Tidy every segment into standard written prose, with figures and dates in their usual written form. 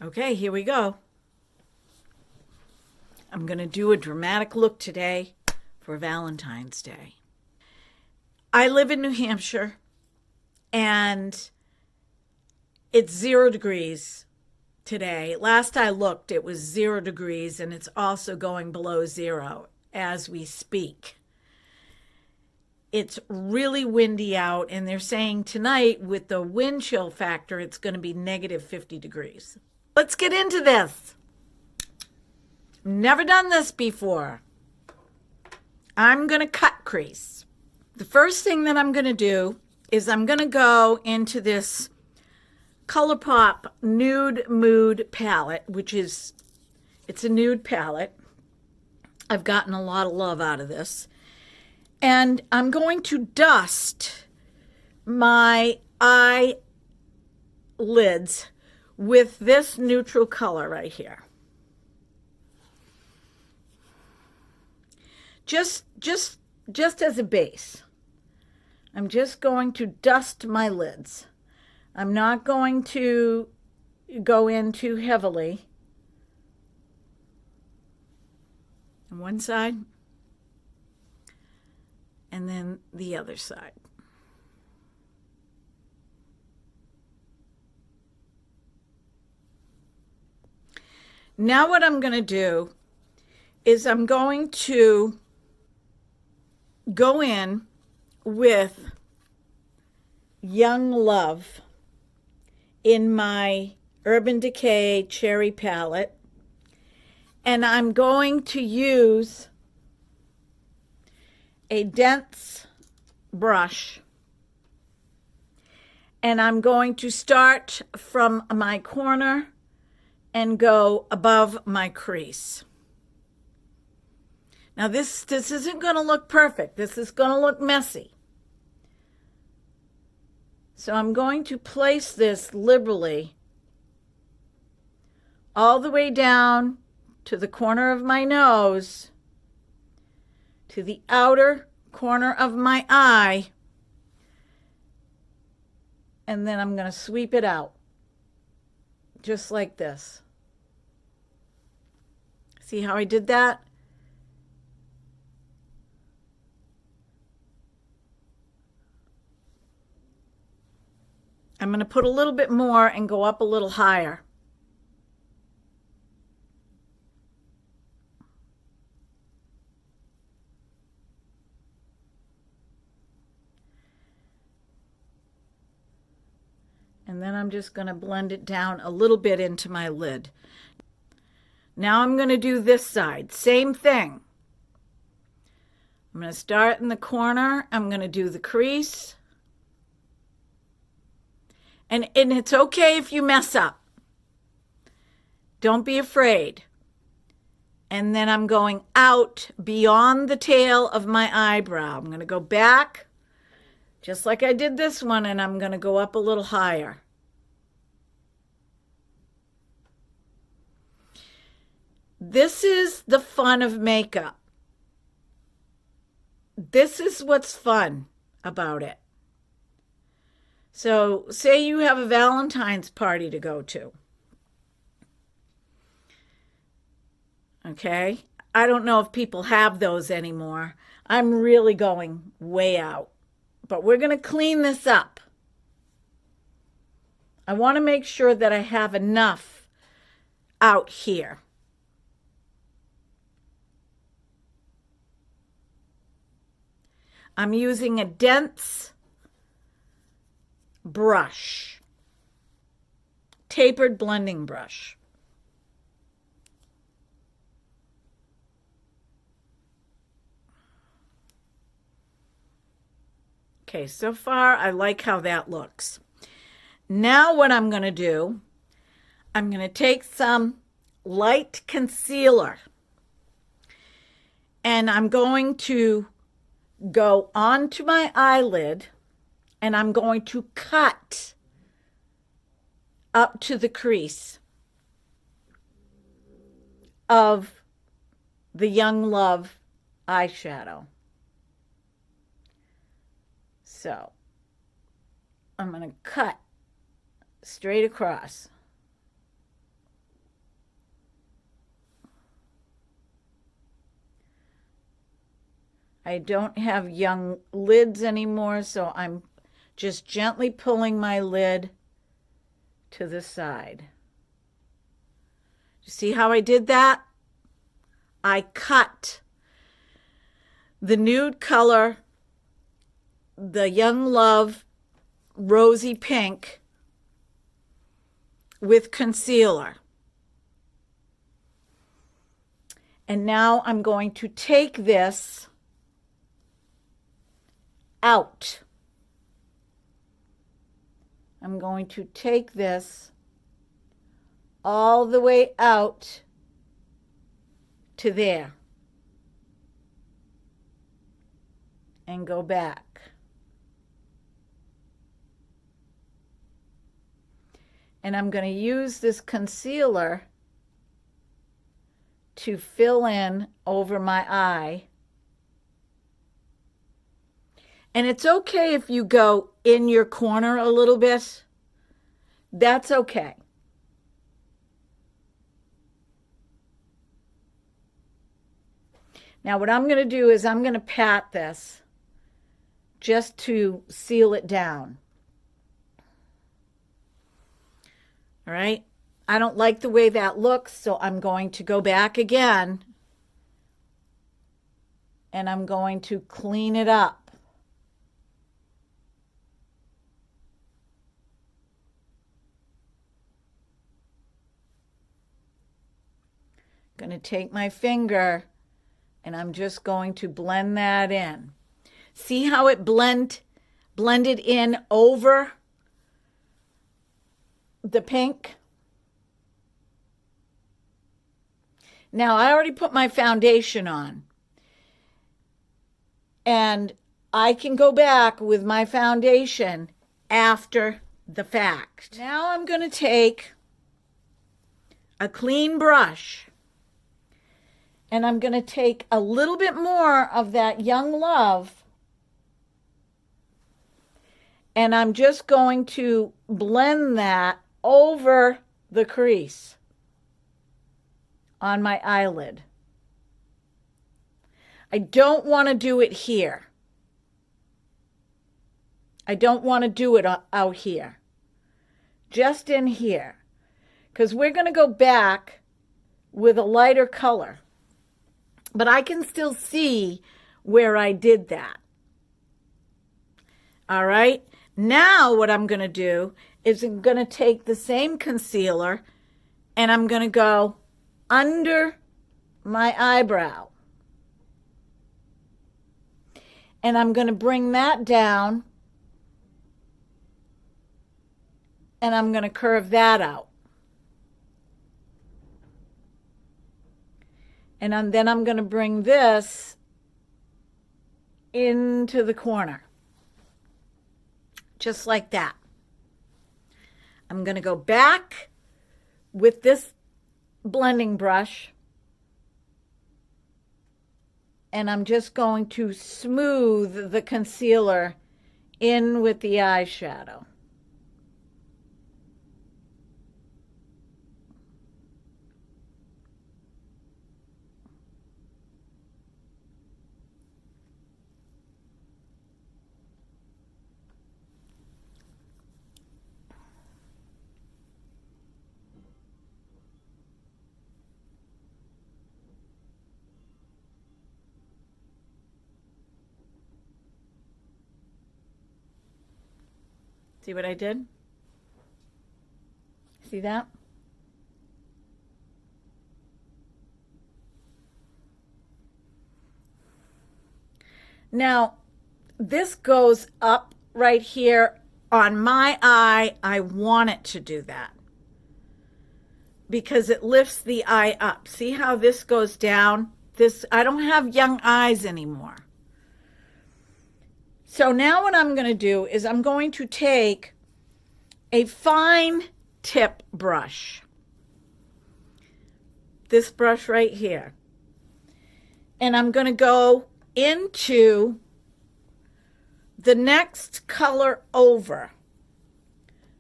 Okay, here we go. I'm going to do a dramatic look today for Valentine's Day. I live in New Hampshire and it's 0 degrees today. Last I looked, it was 0 degrees and it's also going below zero as we speak. It's really windy out, and they're saying tonight with the wind chill factor, it's going to be negative 50 degrees. Let's get into this. Never done this before. I'm going to cut crease. The first thing that I'm going to do is I'm going to go into this ColourPop Nude Mood palette, it's a nude palette. I've gotten a lot of love out of this. And I'm going to dust my eyelids with this neutral color right here. Just as a base. I'm just going to dust my lids. I'm not going to go in too heavily. On one side. And then the other side. Now what I'm going to do is I'm going to go in with Young Love in my Urban Decay Cherry palette, and I'm going to use a dense brush, and I'm going to start from my corner and go above my crease. Now this isn't going to look perfect. This is going to look messy. So I'm going to place this liberally all the way down to the corner of my nose, to the outer corner of my eye, and then I'm going to sweep it out, just like this. See how I did that? I'm going to put a little bit more and go up a little higher. And then I'm just going to blend it down a little bit into my lid. Now I'm going to do this side. Same thing. I'm going to start in the corner. I'm going to do the crease. And it's okay if you mess up. Don't be afraid. And then I'm going out beyond the tail of my eyebrow. I'm going to go back, just like I did this one, and I'm going to go up a little higher. This is the fun of makeup. This is what's fun about it. So, say you have a Valentine's party to go to. Okay? I don't know if people have those anymore. I'm really going way out. But we're going to clean this up. I want to make sure that I have enough out here. I'm using a dense brush, tapered blending brush. Okay, so far I like how that looks. Now what I'm going to do, I'm going to take some light concealer and I'm going to go onto my eyelid and I'm going to cut up to the crease of the Young Love eyeshadow. So I'm going to cut straight across. I don't have young lids anymore, so I'm just gently pulling my lid to the side. You see how I did that? I cut the nude color, the Young Love rosy pink, with concealer. And now I'm going to take this out. I'm going to take this all the way out to there and go back. And I'm going to use this concealer to fill in over my eye. And it's okay if you go in your corner a little bit. That's okay. Now what I'm going to do is I'm going to pat this just to seal it down. All right. I don't like the way that looks, so I'm going to go back again and I'm going to clean it up. I'm going to take my finger and I'm just going to blend that in. See how it blended in over the pink? Now, I already put my foundation on. And I can go back with my foundation after the fact. Now I'm going to take a clean brush. And I'm going to take a little bit more of that Young Love. And I'm just going to blend that over the crease on my eyelid. I don't want to do it here. I don't want to do it out here. Just in here. Because we're going to go back with a lighter color. But I can still see where I did that. All right. Now what I'm going to do is I'm going to take the same concealer and I'm going to go under my eyebrow. And I'm going to bring that down and I'm going to curve that out. And then I'm going to bring this into the corner. Just like that. I'm going to go back with this blending brush. And I'm just going to smooth the concealer in with the eyeshadow. See what I did? See that? Now, this goes up right here on my eye. I want it to do that because it lifts the eye up. See how this goes down? I don't have young eyes anymore. So now what I'm going to do is I'm going to take a fine tip brush, this brush right here, and I'm going to go into the next color over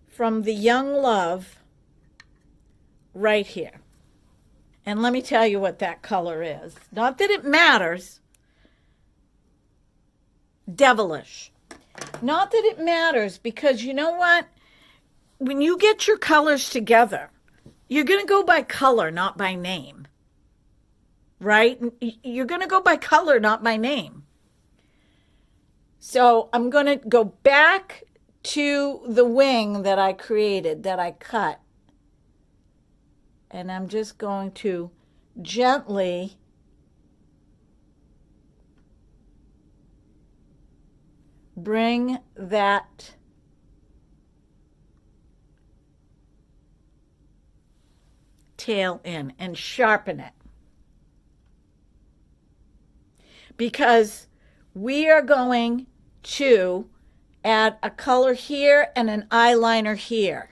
from the Young Love right here. And let me tell you what that color is. Not that it matters, devilish. Not that it matters, because you know what? When you get your colors together, you're going to go by color, not by name. Right? You're going to go by color, not by name. So I'm going to go back to the wing that I created, that I cut. And I'm just going to gently bring that tail in and sharpen it. Because we are going to add a color here and an eyeliner here.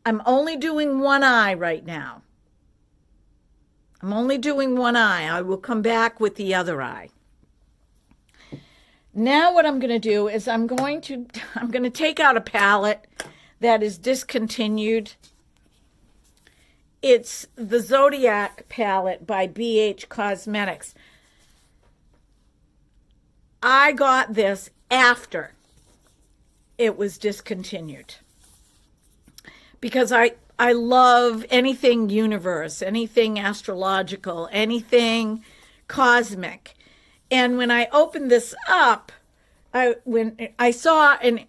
I'm only doing one eye right now. I'm only doing one eye. I will come back with the other eye. Now what I'm going to do is I'm going to take out a palette that is discontinued. It's the Zodiac palette by BH Cosmetics. I got this after it was discontinued because I love anything universe, anything astrological, anything cosmic. And when I opened this up, when I saw an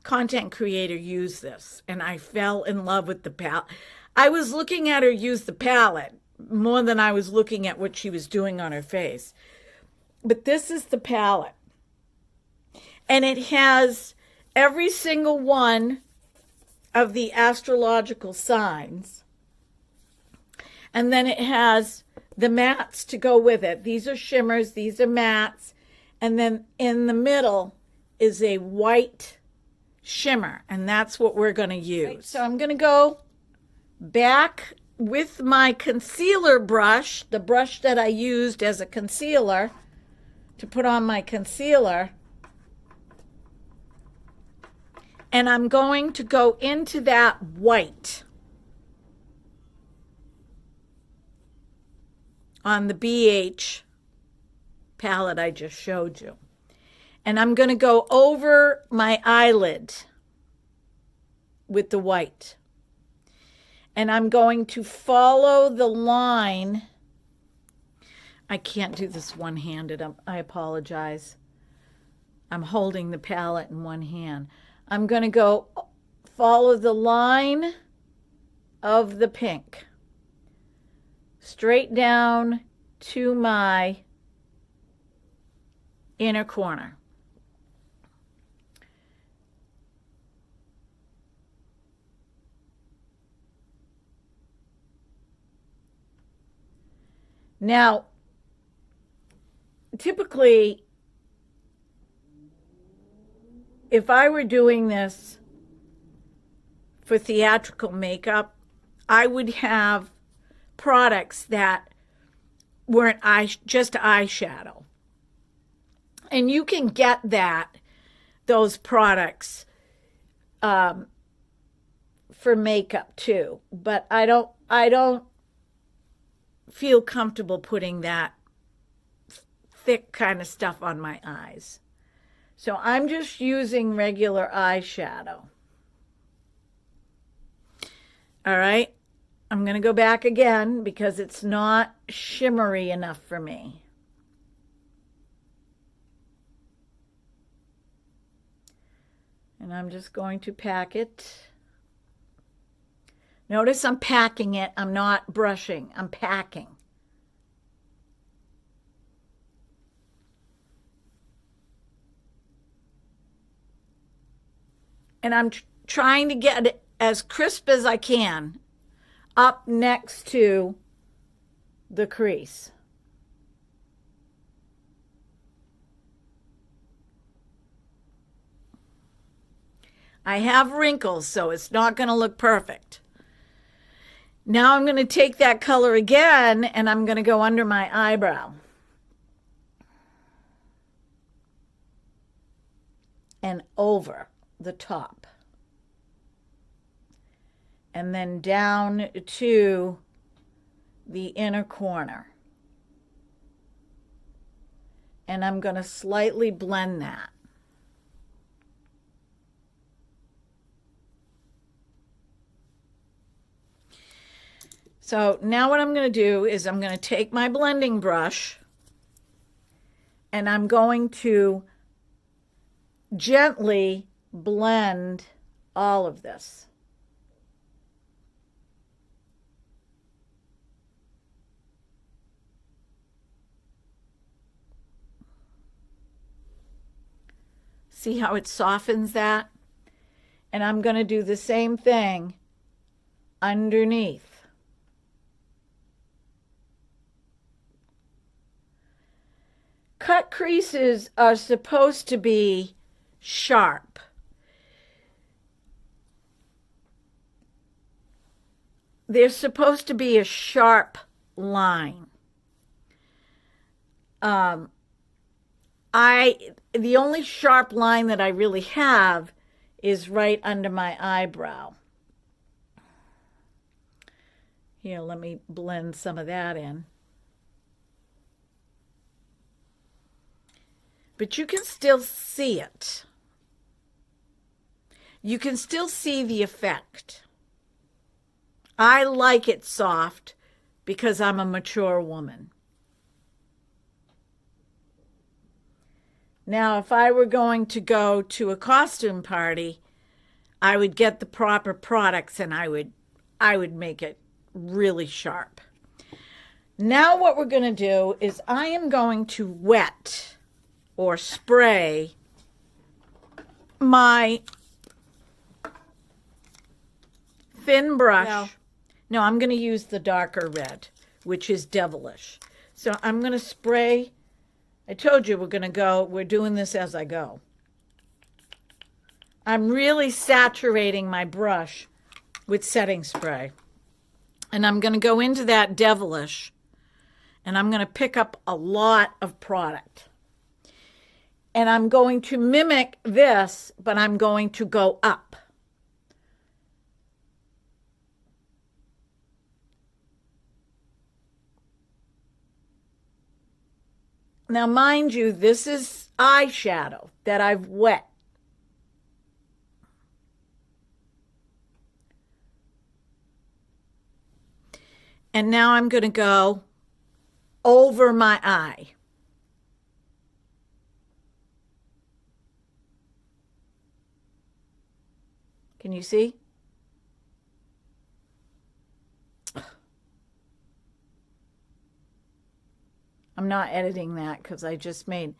content creator use this, and I fell in love with the palette. I was looking at her use the palette more than I was looking at what she was doing on her face. But this is the palette. And it has every single one of the astrological signs. And then it has the mattes to go with it. These are shimmers, these are mattes. And then in the middle is a white shimmer. And that's what we're going to use. Right, so I'm going to go back with my concealer brush, the brush that I used as a concealer to put on my concealer. And I'm going to go into that white on the BH palette I just showed you. And I'm going to go over my eyelid with the white. And I'm going to follow the line. I can't do this one-handed. I apologize. I'm holding the palette in one hand. I'm going to go follow the line of the pink straight down to my inner corner. Now, typically, if I were doing this for theatrical makeup, I would have products that weren't just eyeshadow. And you can get those products for makeup too. But I don't feel comfortable putting that thick kind of stuff on my eyes. So I'm just using regular eyeshadow. All right. I'm going to go back again because it's not shimmery enough for me. And I'm just going to pack it. Notice I'm packing it. I'm not brushing. I'm packing. And I'm trying to get it as crisp as I can up next to the crease. I have wrinkles, so it's not going to look perfect. Now I'm going to take that color again, and I'm going to go under my eyebrow. And over the top. And then down to the inner corner. and I'm going to slightly blend that. So now what I'm going to do is I'm going to take my blending brush and I'm going to gently blend all of this. See how it softens that? And I'm going to do the same thing underneath. Cut creases are supposed to be sharp. They're supposed to be a sharp line. The only sharp line that I really have is right under my eyebrow. Here, let me blend some of that in. But you can still see it. You can still see the effect. I like it soft because I'm a mature woman. Now, if I were going to go to a costume party, I would get the proper products and I would make it really sharp. Now what we're going to do is I am going to wet or spray my thin brush. No, I'm going to use the darker red, which is devilish. So I'm going to spray. I told you we're doing this as I go. I'm really saturating my brush with setting spray. And I'm going to go into that devilish, and I'm going to pick up a lot of product. And I'm going to mimic this, but I'm going to go up. Now, mind you, this is eyeshadow that I've wet. And now I'm going to go over my eye. Can you see? I'm not editing that because I just made,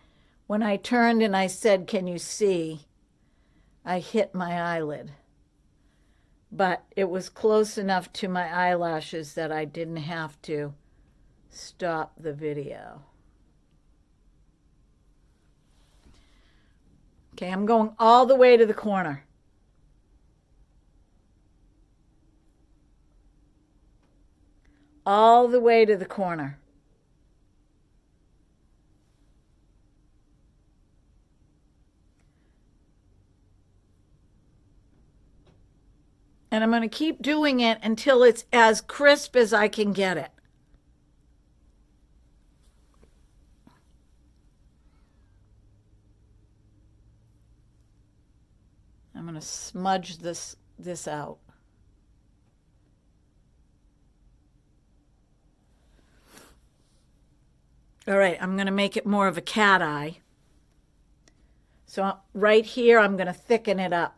when I turned and I said, can you see? I hit my eyelid. But it was close enough to my eyelashes that I didn't have to stop the video. Okay, I'm going all the way to the corner. All the way to the corner. And I'm going to keep doing it until it's as crisp as I can get it. I'm going to smudge this out. All right, I'm going to make it more of a cat eye. So right here, I'm going to thicken it up.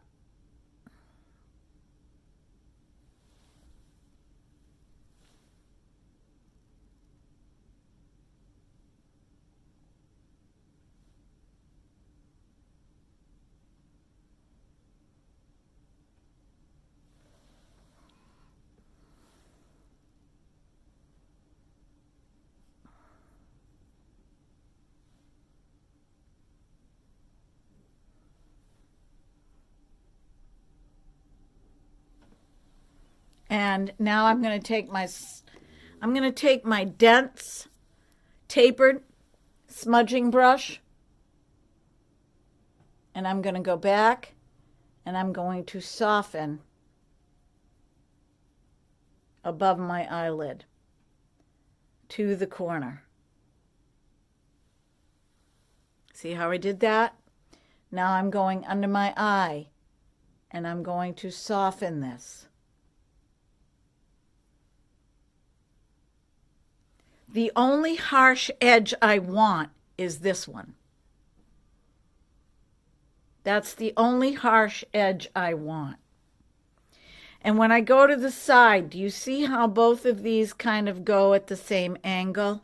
And now I'm going to take my dense, tapered smudging brush, and I'm going to go back and I'm going to soften above my eyelid to the corner. See how I did that? Now I'm going under my eye and I'm going to soften this. The only harsh edge I want is this one. That's the only harsh edge I want. And when I go to the side, do you see how both of these kind of go at the same angle?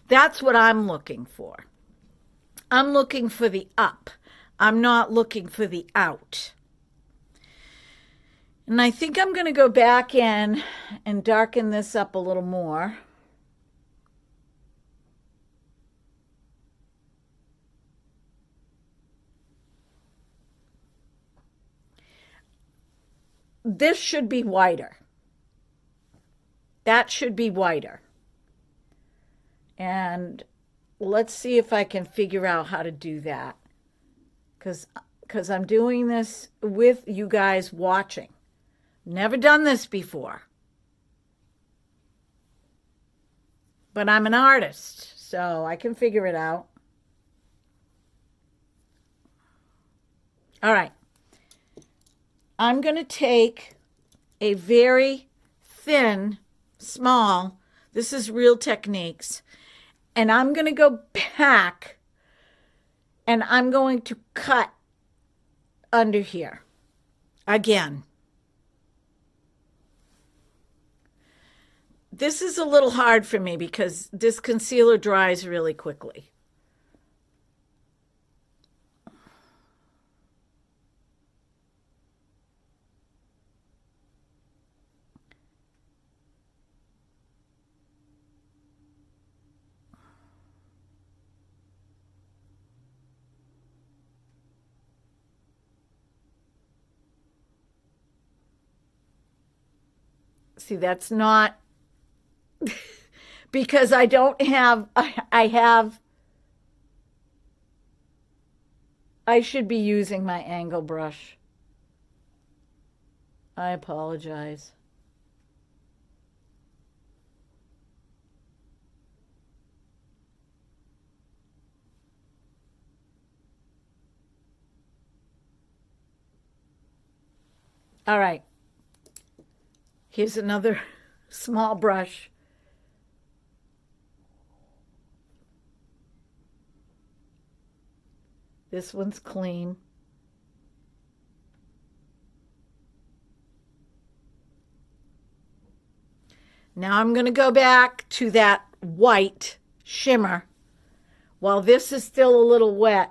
That's what I'm looking for. I'm looking for the up. I'm not looking for the out. And I think I'm going to go back in and darken this up a little more. This should be whiter. That should be whiter. And let's see if I can figure out how to do that. Because I'm doing this with you guys watching. Never done this before. But I'm an artist, so I can figure it out. All right. I'm going to take a very thin, small, this is Real Techniques, and I'm going to go back and I'm going to cut under here again. This is a little hard for me because this concealer dries really quickly. See, that's not because I don't have, I should be using my angle brush. I apologize. All right. Here's another small brush. This one's clean. Now I'm going to go back to that white shimmer while this is still a little wet.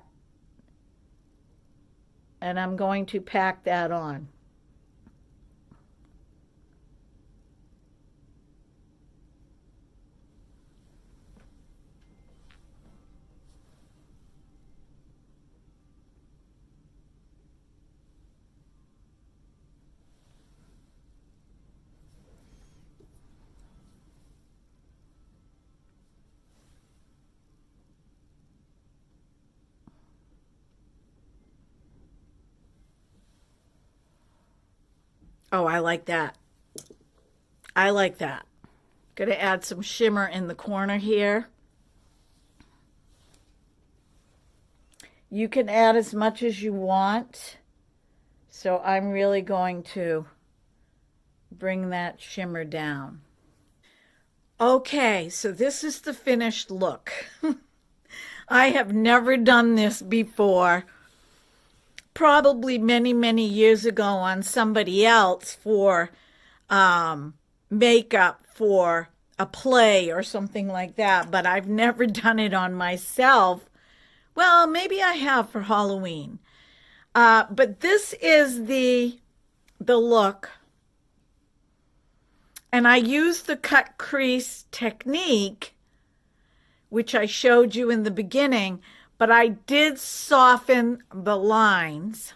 And I'm going to pack that on. Oh, I like that. I like that. Gonna add some shimmer in the corner here. You can add as much as you want. So I'm really going to bring that shimmer down. Okay, so this is the finished look. I have never done this before. Probably many, many years ago on somebody else for makeup for a play or something like that, but I've never done it on myself. Well, maybe I have for Halloween. But this is the look. And I used the cut crease technique, which I showed you in the beginning, but I did soften the lines.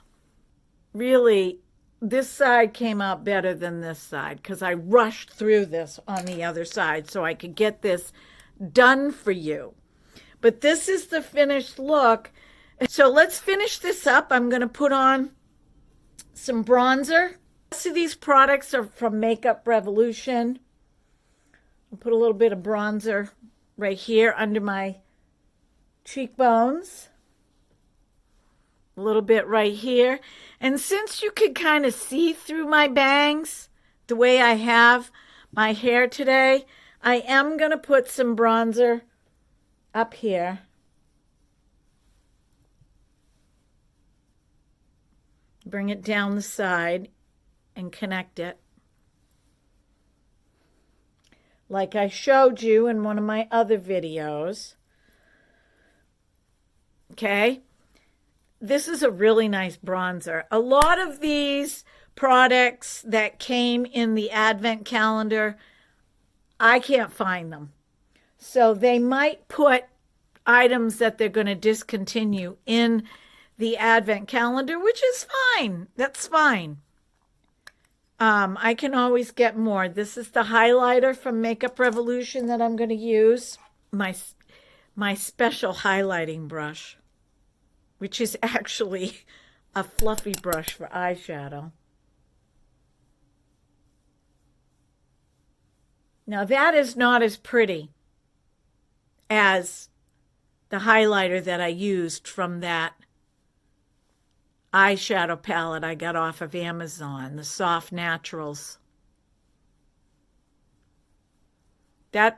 Really, this side came out better than this side because I rushed through this on the other side so I could get this done for you. But this is the finished look. So let's finish this up. I'm going to put on some bronzer. So these products are from Makeup Revolution. I'll put a little bit of bronzer right here under my cheekbones. a little bit right here. And since you can kind of see through my bangs the way I have my hair today, I am going to put some bronzer up here. Bring it down the side and connect it, like I showed you in one of my other videos. Okay, this is a really nice bronzer. A lot of these products that came in the advent calendar, I can't find them. So they might put items that they're going to discontinue in the advent calendar, which is fine. That's fine. I can always get more. This is the highlighter from Makeup Revolution that I'm going to use. My special highlighting brush, which is actually a fluffy brush for eyeshadow. Now that is not as pretty as the highlighter that I used from that eyeshadow palette I got off of Amazon, the Soft Naturals.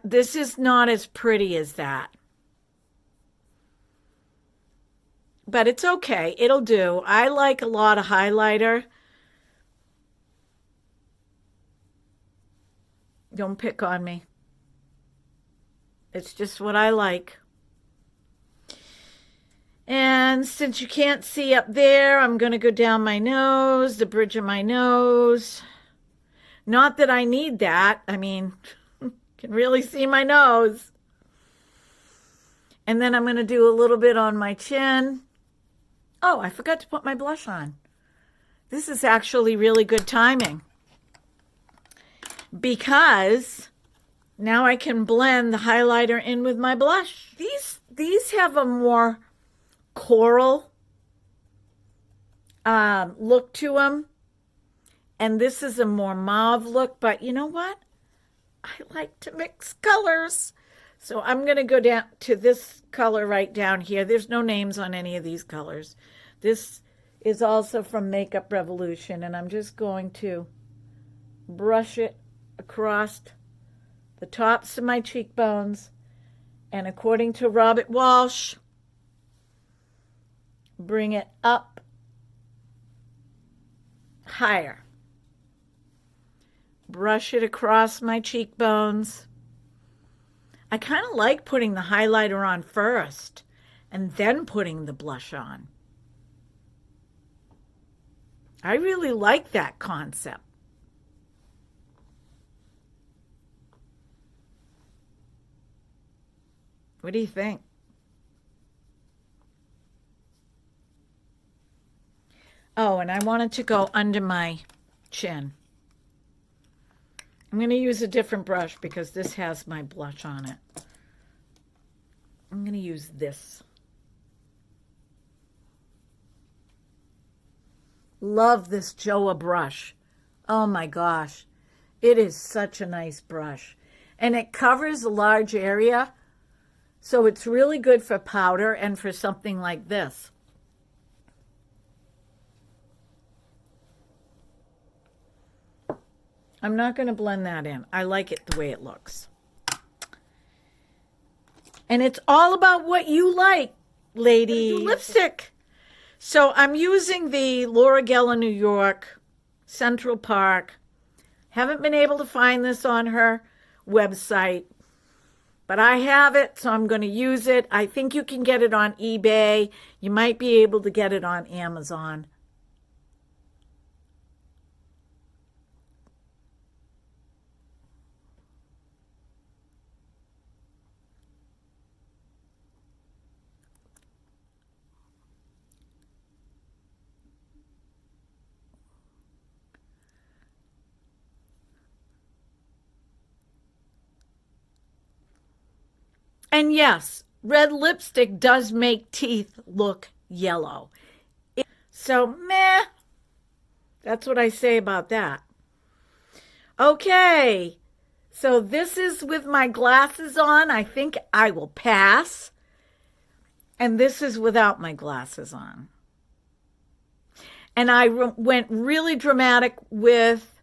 This is not as pretty as that. But it's okay. It'll do. I like a lot of highlighter. Don't pick on me. It's just what I like. And since you can't see up there, I'm going to go down my nose, the bridge of my nose. Not that I need that. I mean, you can really see my nose. And then I'm going to do a little bit on my chin. Oh, I forgot to put my blush on. This is actually really good timing, because now I can blend the highlighter in with my blush. These have a more coral look to them, and this is a more mauve look, but you know what? I like to mix colors. So I'm going to go down to this color right down here. There's no names on any of these colors. This is also from Makeup Revolution, and I'm just going to brush it across the tops of my cheekbones, and according to Robert Walsh, bring it up higher. Brush it across my cheekbones. I kind of like putting the highlighter on first and then putting the blush on. I really like that concept. What do you think? Oh, and I wanted to go under my chin. I'm going to use a different brush because this has my blush on it. I'm going to use this. Love this Joa brush. Oh my gosh. It is such a nice brush. And it covers a large area. So it's really good for powder and for something like this. I'm not going to blend that in. I like it the way it looks. And it's all about what you like, ladies. Lipstick. So I'm using the Laura Geller New York Central Park. Haven't been able to find this on her website, but I have it, so I'm going to use it. I think you can get it on eBay. You might be able to get it on Amazon. And yes, red lipstick does make teeth look yellow. So, meh. That's what I say about that. Okay. So this is with my glasses on. I think I will pass. And this is without my glasses on. And I went really dramatic with,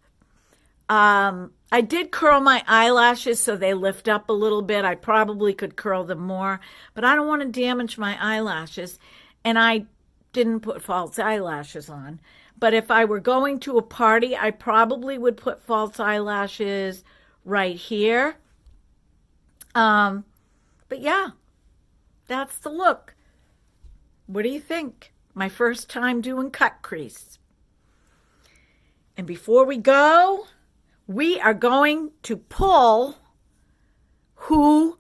I did curl my eyelashes so they lift up a little bit. I probably could curl them more, but I don't want to damage my eyelashes. And I didn't put false eyelashes on. But if I were going to a party, I probably would put false eyelashes right here. But yeah, that's the look. What do you think? My first time doing cut crease. And before we go, we are going to pull who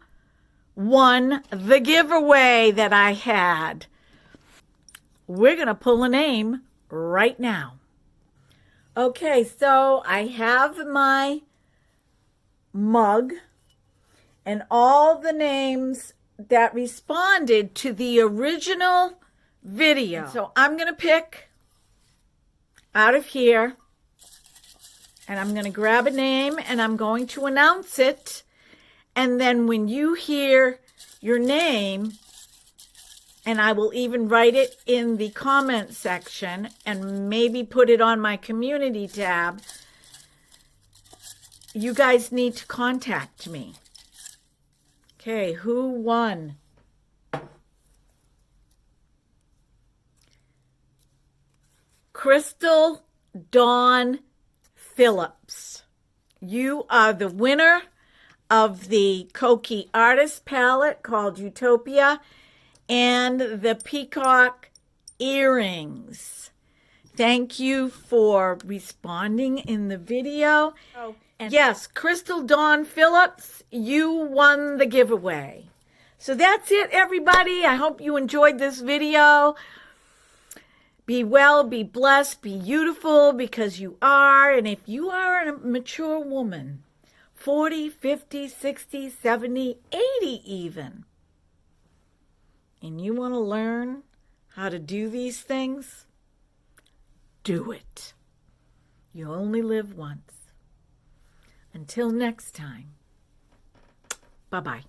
won the giveaway that I had. We're going to pull a name right now. Okay, so I have my mug and all the names that responded to the original video. And so I'm going to pick out of here, and I'm going to grab a name, and I'm going to announce it. And then when you hear your name, and I will even write it in the comment section and maybe put it on my community tab, you guys need to contact me. Okay, who won? Crystal Dawn Phillips. You are the winner of the Koki Artist Palette called Utopia and the peacock earrings. Thank you for responding in the video. And yes, Crystal Dawn Phillips, you won the giveaway. So that's it, everybody. I hope you enjoyed this video. Be well, be blessed, be beautiful, because you are. And if you are a mature woman, 40, 50, 60, 70, 80 even, and you want to learn how to do these things, do it. You only live once. Until next time, bye-bye.